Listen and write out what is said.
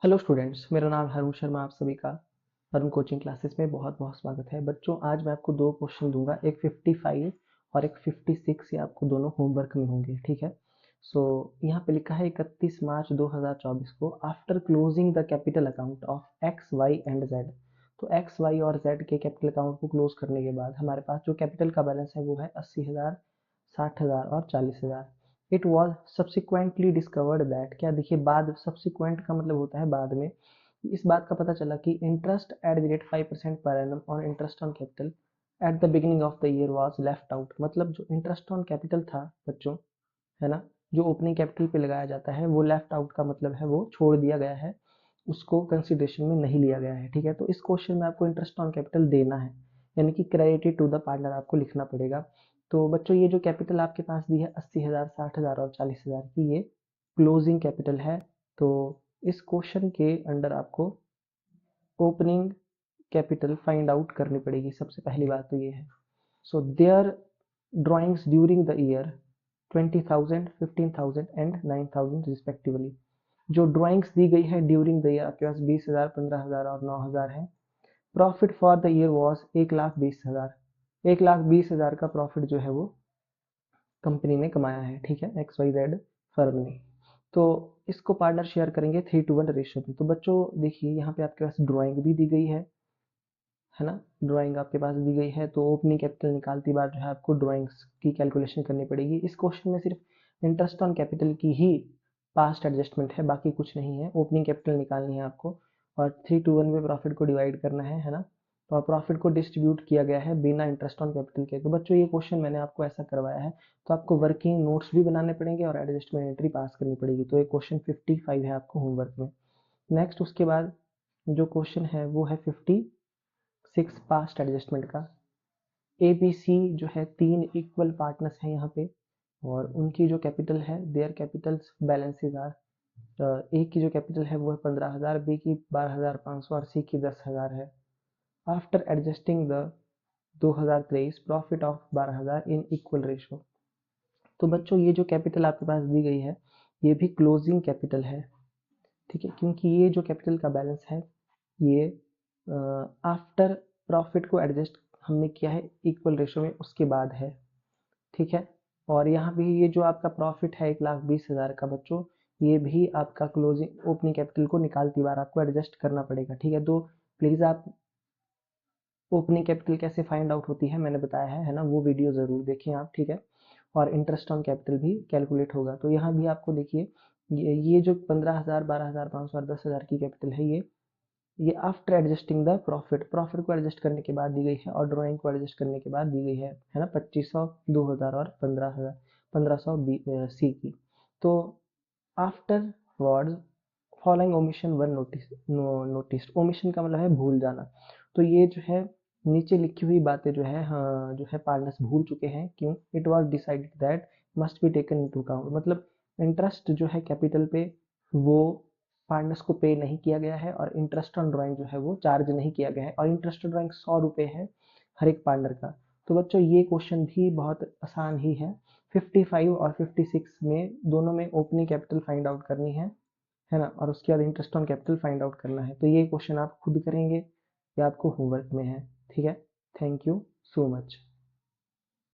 Hello students, मेरा नाम हरुण शर्मा। आप सभी का हरुण कोचिंग क्लासेस में बहुत बहुत स्वागत है। बच्चों, आज मैं आपको दो क्वेश्चन दूंगा, एक 55 और एक 56। ये आपको दोनों होमवर्क में होंगे, ठीक है। सो यहाँ पे लिखा है 31 मार्च 2024 को after closing the capital account of X Y and Z. तो एक्स वाई और जेड के कैपिटल अकाउंट को क्लोज करने के बाद हमारे पास जो कैपिटल का बैलेंस है वो है 80,000, 60,000 और 40,000। It was subsequently discovered that, क्या देखिए, बाद, सब्सिक्वेंट का मतलब होता है बाद में। इस बात का पता चला कि interest at the rate 5% per annum on interest on capital at the beginning of the year was left out. मतलब जो इंटरेस्ट ऑन कैपिटल था बच्चों, है ना, जो ओपनिंग कैपिटल पे लगाया जाता है वो लेफ्ट आउट का मतलब है वो छोड़ दिया गया है, उसको कंसिडरेशन में नहीं लिया गया है, ठीक है। तो इस क्वेश्चन में आपको इंटरेस्ट ऑन कैपिटल देना है, यानी कि क्रेडिटेड टू द पार्टनर आपको लिखना पड़ेगा। तो बच्चों, ये जो कैपिटल आपके पास दी है 80,000, 60,000 और 40,000 की, ये क्लोजिंग कैपिटल है। तो इस क्वेश्चन के अंडर आपको ओपनिंग कैपिटल फाइंड आउट करनी पड़ेगी। सबसे पहली बात तो ये है। So there drawings during the year 20,000, 15,000 and 9,000 respectively. जो ड्राइंग्स दी गई है ड्यूरिंग द ईयर, आपके पास 20,000, 15,000 और 9,000 है। Profit for the year was 1,20,000। 1,20,000 का प्रॉफिट जो है वो कंपनी ने कमाया है, ठीक है, एक्स वाई जेड फर्म ने। तो इसको पार्टनर शेयर करेंगे 3:1 रेशियो में। तो बच्चों देखिए, यहाँ पे आपके पास ड्राइंग भी दी गई है ना, ड्राइंग आपके पास दी गई है। तो ओपनिंग कैपिटल निकालती बार जो है आपको ड्राइंग्स की कैलकुलेशन करनी पड़ेगी। इस क्वेश्चन में सिर्फ इंटरेस्ट ऑन कैपिटल की ही पास्ट एडजस्टमेंट है, बाकी कुछ नहीं है। ओपनिंग कैपिटल निकालनी है आपको और 3:1 में प्रॉफिट को डिवाइड करना है ना। तो प्रॉफिट को डिस्ट्रीब्यूट किया गया है बिना इंटरेस्ट ऑन कैपिटल के। तो बच्चों, ये क्वेश्चन मैंने आपको ऐसा करवाया है, तो आपको वर्किंग नोट्स भी बनाने पड़ेंगे और एडजस्टमेंट एंट्री पास करनी पड़ेगी। तो ये क्वेश्चन 55 है आपको होमवर्क में। नेक्स्ट उसके बाद जो क्वेश्चन है वो है 56 पास्ट एडजस्टमेंट का। ए बी सी जो है तीन इक्वल पार्टनर्स हैं यहाँ पे, और उनकी जो कैपिटल है, देयर कैपिटल्स बैलेंसेज आर, ए की जो कैपिटल है वो है 15,000, बी की 12,500 और सी की 10,000 है। After adjusting the 2023 profit of 12,000 in equal ratio. तो बच्चों, ये जो कैपिटल आपके पास दी गई है ये भी क्लोजिंग कैपिटल है, ठीक है, क्योंकि ये जो कैपिटल का बैलेंस है ये आफ्टर प्रॉफिट को एडजस्ट हमने किया है इक्वल रेशो में, उसके बाद है, ठीक है। और यहाँ भी ये जो आपका प्रॉफिट है 1,20,000 का बच्चों, ये भी आपका क्लोजिंग ओपनिंग कैपिटल को निकालती बार आपको एडजस्ट करना पड़ेगा, ठीक है। तो प्लीज़ आप ओपनिंग कैपिटल कैसे फाइंड आउट होती है मैंने बताया है ना, वो वीडियो ज़रूर देखें आप, ठीक है। और इंटरेस्ट ऑन कैपिटल भी कैलकुलेट होगा। तो यहाँ भी आपको देखिए, ये जो 15,000, 12,500 और 10,000 की कैपिटल है, ये after adjusting the profit, profit को एडजस्ट करने के बाद दी गई है और ड्राइंग को एडजस्ट करने के बाद दी गई है ना, 2500, 2,000 और 15,000, 1500 सी की। तो after words following omission one notice, omission का मतलब है भूल जाना। तो ये जो है नीचे लिखी हुई बातें जो है, हाँ, जो है पार्टनर्स भूल चुके हैं। क्यों? It was decided that must be taken into account, मतलब इंटरेस्ट जो है कैपिटल पे वो पार्टनर्स को पे नहीं किया गया है, और इंटरेस्ट ऑन ड्राइंग जो है वो चार्ज नहीं किया गया है, और इंटरेस्ट ऑन ड्राइंग 100 रुपये है हर एक पार्टनर का। तो बच्चों, ये क्वेश्चन भी बहुत आसान ही है। 55 और 56 में दोनों में ओपनिंग कैपिटल फाइंड आउट करनी है ना, और उसके बाद interest on capital find out करना है। तो ये क्वेश्चन आप खुद करेंगे या आपको होमवर्क में है, ठीक है। Thank you so much.